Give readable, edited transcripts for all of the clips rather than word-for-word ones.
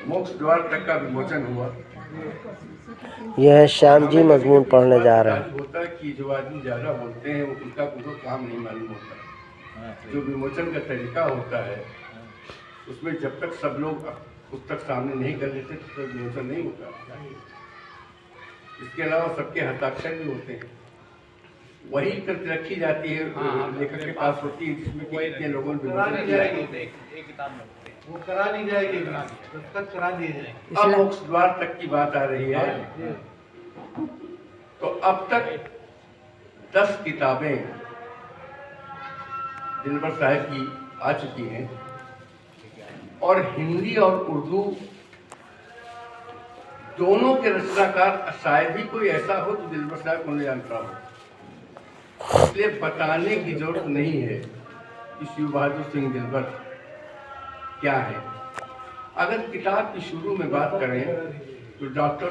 मोक्ष द्वार तक का विमोचन हुआ। यह श्याम जी मजमून पढ़ने जा रहे हैं। होता कि जो आदमी ज्यादा बोलते हैं उनका कोई काम नहीं मालूम होता। जो विमोचन का तरीका होता है उसमें जब तक सब लोग पुस्तक सामने नहीं कर लेते तब तक विमोचन नहीं होता। इसके अलावा सबके हस्ताक्षर भी होते हैं, वही कृति रखी जाती है लेखक के पास होती है, जिसमें कितने लोगों ने विमोचन किया है वो करा नहीं जाएगी, पुस्तक करा दी जाए। अब मोक्ष द्वार तक की बात आ रही है। तो अब तक 10 किताबें दिलबर साहब की आ चुकी हैं और हिंदी और उर्दू दोनों के रचनाकार शायद ही कोई ऐसा हो तो दिलबर साहब को नहीं जानता हो, इसलिए बताने की जरूरत नहीं है कि शिव बहादुर सिंह दिलबर क्या है। अगर किताब की शुरू में बात करें तो डॉक्टर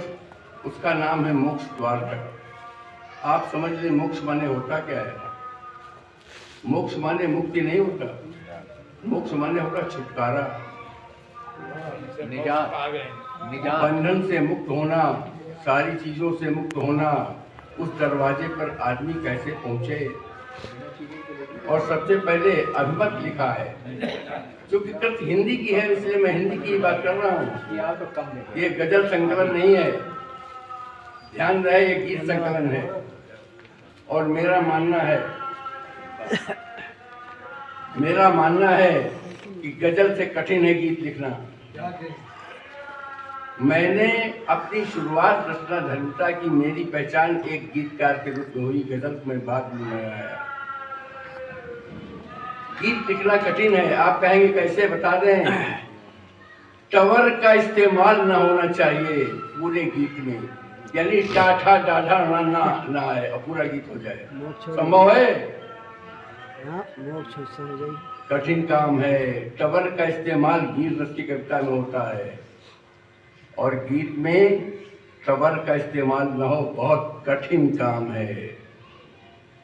उसका नाम है मोक्ष द्वार तक। आप समझ लें मोक्ष माने होता क्या है। मोक्ष माने मुक्ति नहीं होता, मोक्ष माने होता छुटकारा, बंधन से मुक्त होना, सारी चीजों से मुक्त होना। उस दरवाजे पर आदमी कैसे पहुंचे। और सबसे पहले अभिमत लिखा है, क्योंकि कृत हिंदी की है इसलिए मैं हिंदी की बात कर रहा हूँ। ये गजल संकलन नहीं है, ध्यान रहे, ये गीत संकलन है। और मेरा मानना है कि गजल से कठिन है गीत लिखना। मैंने अपनी शुरुआत रचना धर्मिता की मेरी पहचान एक गीतकार के रूप में हुई, गजल में बाद में आया। गीत लिखना कठिन है। आप कहेंगे कैसे, बता दें। टवर का इस्तेमाल न होना चाहिए पूरे गीत में, यानी टाठा डाढ़ा ना आए और पूरा गीत हो जाए। संभव है? कठिन काम है। टवर का इस्तेमाल वीर रस की कविता में होता है और गीत में टवर का इस्तेमाल न हो बहुत कठिन काम है।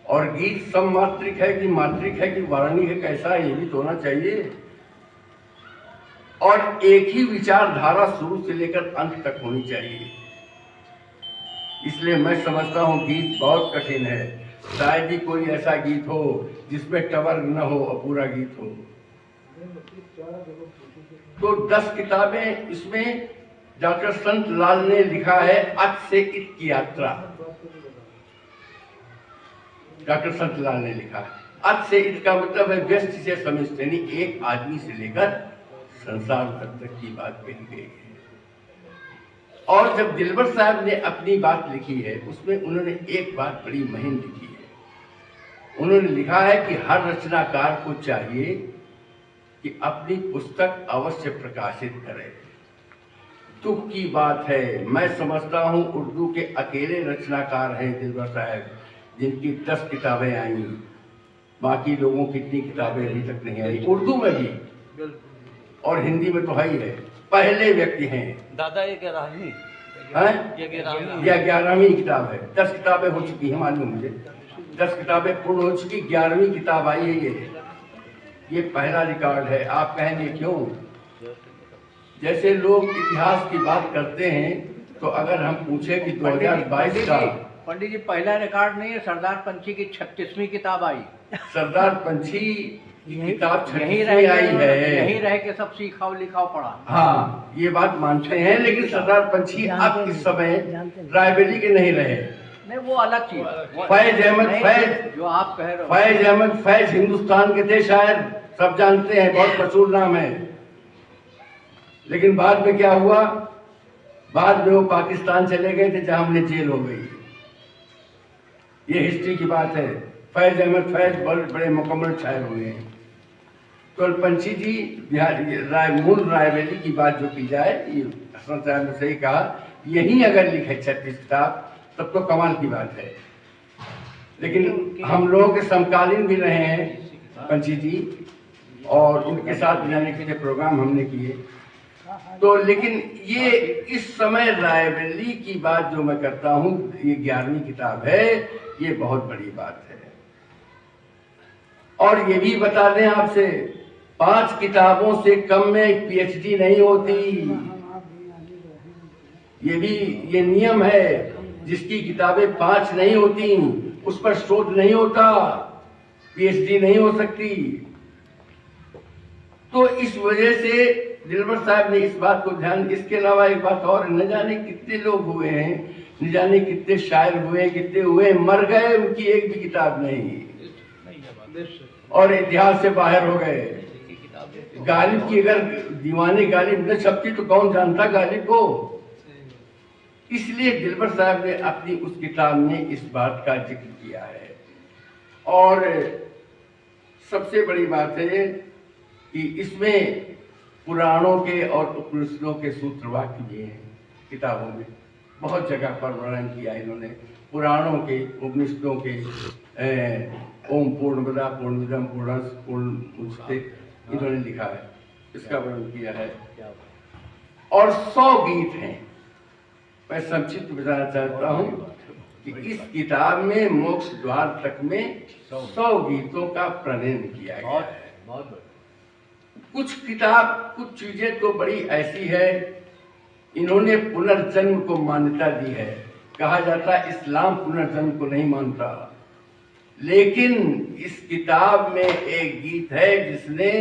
और गीत सममात्रिक है कि मात्रिक है कि वारणी है, कैसा है ये भी तो होना चाहिए। और एक ही विचारधारा शुरू से लेकर अंत तक होनी चाहिए। इसलिए मैं समझता हूँ गीत बहुत कठिन है। शायद ही कोई ऐसा गीत हो जिसमें टवर न हो और पूरा गीत हो। तो 10 किताबें इसमें डॉक्टर संत लाल ने लिखा है अच से इत की यात्रा। डॉक्टर संत लाल ने लिखा है अच से इत का मतलब है व्यस्त से समिष्ट, यानी एक आदमी से लेकर संसार तक की बात कही गई है। और जब दिलबर साहब ने अपनी बात लिखी है उसमें उन्होंने एक बात बड़ी मुहिम लिखी है। उन्होंने लिखा है कि हर रचनाकार को चाहिए कि अपनी पुस्तक अवश्य प्रकाशित करे। दुख की बात है, मैं समझता हूँ उर्दू के अकेले रचनाकार हैं दिलबर साहब जिनकी 10 किताबें आई। बाकी लोगों की इतनी किताबें अभी तक नहीं आई, उर्दू में भी और हिंदी में तो है ही है। पहले व्यक्ति हैं। दादा ये 11वीं किताब है। 10 किताबें हो चुकी हैं, मालूम मुझे 10 किताबें पूर्ण हो चुकी, 11वीं किताब आई है। ये पहला रिकॉर्ड है। आप कहेंगे क्यों? जैसे लोग इतिहास की बात करते हैं तो अगर हम पूछे कि 2022 का पंडित जी पहला रिकॉर्ड नहीं है, सरदार पंछी की 36वीं किताब आई। सरदार पंछी किताब यहीं आई है, यहीं रह के सब सीखाओ लिखाओ पढ़ा। हाँ ये बात मानते हैं, लेकिन सरदार पंछी अब इस समय रायबरेली के नहीं रहे। नहीं वो अलग चीज। फैज अहमद फैज जो आप कह रहे हो, फैज अहमद फैज हिंदुस्तान के थे शायर, सब जानते हैं, बहुत मशहूर नाम है। लेकिन बाद में क्या हुआ? बाद में वो पाकिस्तान चले गए थे जहां हमने जेल हो गई। ये हिस्ट्री की बात है। फैज अहमद फैज बहुत बड़े मुकम्मल शायर हुए हैं। तो पंछी जी मूल रायबरेली की बात जो की जाए, ये हसन साहब ने सही कहा, यही अगर लिखे 36 किताब तब तो कमाल की बात है। लेकिन हम लोगों के समकालीन भी रहे हैं पंछी जी और उनके साथ जाने के लिए प्रोग्राम हमने किए। तो लेकिन ये इस समय रायबरेली की बात जो मैं करता हूँ, ये 11वीं किताब है, ये बहुत बड़ी बात है। और ये भी बता दें आपसे, 5 किताबों से कम में पीएचडी नहीं होती। ये नियम है, जिसकी किताबें 5 नहीं होती उस पर शोध नहीं होता, पीएचडी नहीं हो सकती। तो इस वजह से दिलबर साहब ने इस बात को ध्यान। इसके अलावा एक बात और, न जाने कितने लोग हुए हैं, न जाने कितने शायर हुए, कितने हुए मर गए, उनकी एक भी किताब नहीं, और इतिहास से बाहर हो गए। गालिब की अगर दीवाने गालिब न छपती तो कौन जानता गालिब को। इसलिए दिलबर साहब ने अपनी उस किताब में इस बात का जिक्र किया है। और सबसे बड़ी बात है कि इसमें पुराणों के और उपनिषदों के सूत्र वाक्य भी हैं किताबों में। बहुत जगह पर वर्णन किया इन्होंने पुराणों के, उपनिषदों के। ओम पूर्णमदा पूर्णमिदं पूर्णस्य पूर्णमुदच्यते इन्होंने लिखा है, इसका वर्णन किया है। और 100 गीत हैं। मैं संक्षिप्त बताना चाहता हूँ कि इस किताब में मोक्ष द्वार तक में 100 गीतों का प्रणयन किया गया है। कुछ चीजें तो बड़ी ऐसी है, इन्होंने पुनर्जन्म को मान्यता दी है। कहा जाता है इस्लाम पुनर्जन्म को नहीं मानता, लेकिन इस किताब में एक गीत है जिसने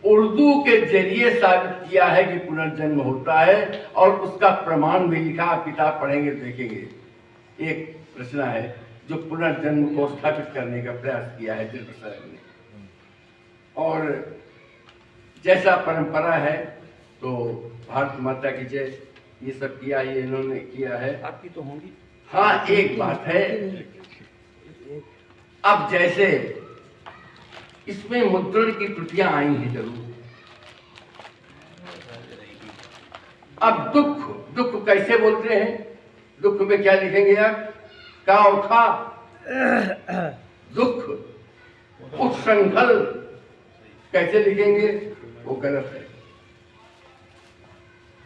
उर्दू के जरिए साबित किया है कि पुनर्जन्म होता है, और उसका प्रमाण भी लिखा। आप किताब पढ़ेंगे देखेंगे, एक रचना है जो पुनर्जन्म को स्थापित करने का प्रयास किया है दिलबर साहब ने। और जैसा परंपरा है तो भारत माता की जय, ये सब किया, ये इन्होंने किया है। आपकी तो होंगी। हाँ, एक बात है, अब जैसे इसमें मुद्रण की त्रुटियां आई हैं जरूर। अब दुख कैसे बोलते हैं, दुख में क्या लिखेंगे आप? का और खा, दुख। उत्संघल कैसे लिखेंगे? वो गलत है।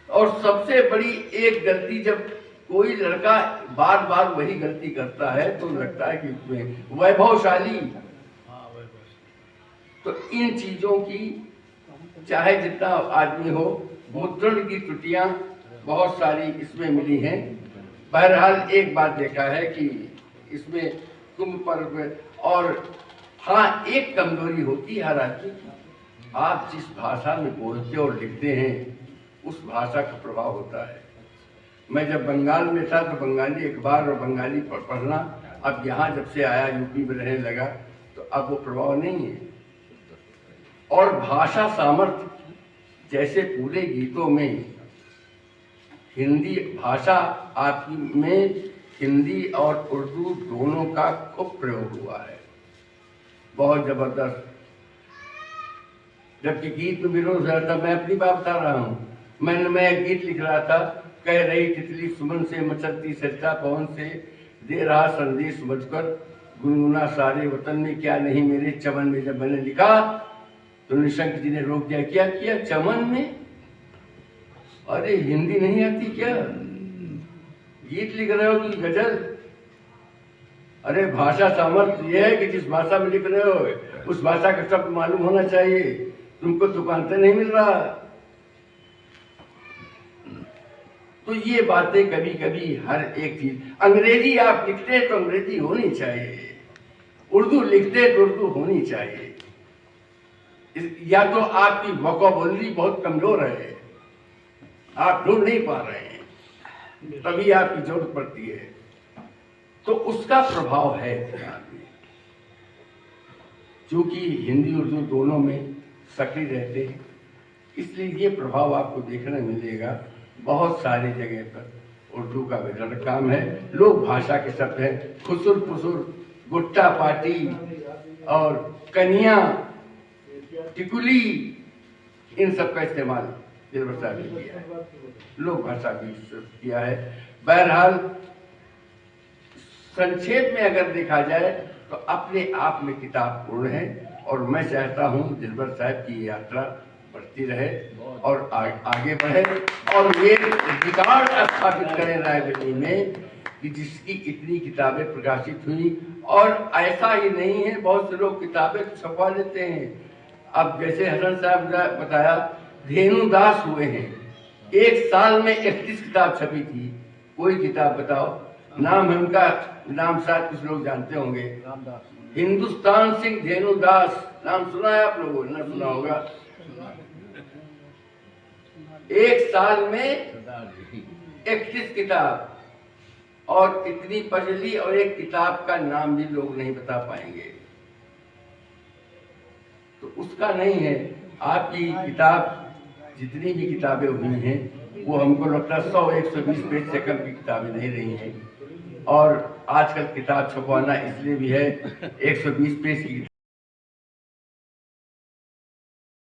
और सबसे बड़ी एक गलती, जब कोई लड़का बार बार वही गलती करता है तो लगता है कि उसमें वैभवशाली। तो इन चीजों की चाहे जितना आदमी हो, मुद्रण की त्रुटियां बहुत सारी इसमें मिली हैं। बहरहाल एक बात देखा है कि इसमें कुंभ पर्व, और हाँ, एक कमजोरी होती है हर आदमी की। आप जिस भाषा में बोलते और लिखते हैं उस भाषा का प्रभाव होता है। मैं जब बंगाल में था तो बंगाली अखबार और बंगाली पढ़ना, अब यहाँ जब से आया यूपी में रहने लगा तो अब वो प्रभाव नहीं है। और भाषा सामर्थ्य, जैसे पूरे गीतों में हिंदी भाषा आपकी में हिंदी और उर्दू दोनों का खूब प्रयोग हुआ है, बहुत जबरदस्त। जबकि गीत में विरोध रहता, मैं अपनी बात बता रहा हूँ। मैं एक गीत लिख रहा था, कह रही तितली सुमन से, मचलती सरिता पवन से, दे रहा संदेश मुझकर, गुनगुना सारे वतन में, क्या नहीं मेरे चमन में। जब मैंने लिखा तो निशंक जी ने रोक दिया, क्या किया चमन में? अरे हिंदी नहीं आती क्या? गीत लिख रहे हो कि गजल? अरे भाषा सामर्थ्य यह है कि जिस भाषा में लिख रहे हो उस भाषा का शब्द मालूम होना चाहिए। तुमको दुकानते नहीं मिल रहा। तो ये बातें कभी कभी हर एक चीज, अंग्रेजी आप लिखते हैं तो अंग्रेजी होनी चाहिए, उर्दू लिखते तो उर्दू होनी चाहिए। या तो आपकी वोकैबुलरी बहुत कमजोर है, आप ढूंढ नहीं पा रहे हैं, तभी आपकी जरूरत पड़ती है। तो उसका प्रभाव है। क्योंकि हिंदी उर्दू दोनों में सक्रिय रहते हैं, इसलिए ये प्रभाव आपको देखने मिलेगा बहुत सारी जगह पर। उर्दू का विधर काम है, लोक भाषा के शब्द हैं, खुसुर फुसुर, गुट्टा पाटी और कनिया, टिकुली, इन सब का इस्तेमाल दिलबर साहब ने किया है, लोक भाषा भी किया है। बहरहाल संक्षेप में अगर देखा जाए तो अपने आप में किताब पूर्ण है, और मैं चाहता हूँ दिलबर साहब की यात्रा बढ़ती रहे और आगे बढ़े, और ये रिकॉर्ड स्थापित करें रायबरेली में कि जिसकी इतनी किताबें प्रकाशित हुई और ऐसा ही नहीं है, बहुत से लोग किताबें छपवा लेते हैं। अब जैसे हसन साहब ने बताया, धेनु दास हुए हैं, एक साल में 31 किताब छपी थी। कोई किताब बताओ, नाम है उनका, नाम शायद कुछ लोग जानते होंगे, हिंदुस्तान सिंह धेनु दास, नाम सुना है आप लोगों ने? सुना होगा। एक साल में 31 किताब, और इतनी पजली, और एक किताब का नाम भी लोग नहीं बता पाएंगे। तो उसका नहीं है। आपकी किताब, जितनी भी किताबें हुई हैं, वो हमको लगता है 100-120 पेज से कम की किताबें नहीं रही हैं। और आजकल किताब छपवाना इसलिए भी है, 120 पेज की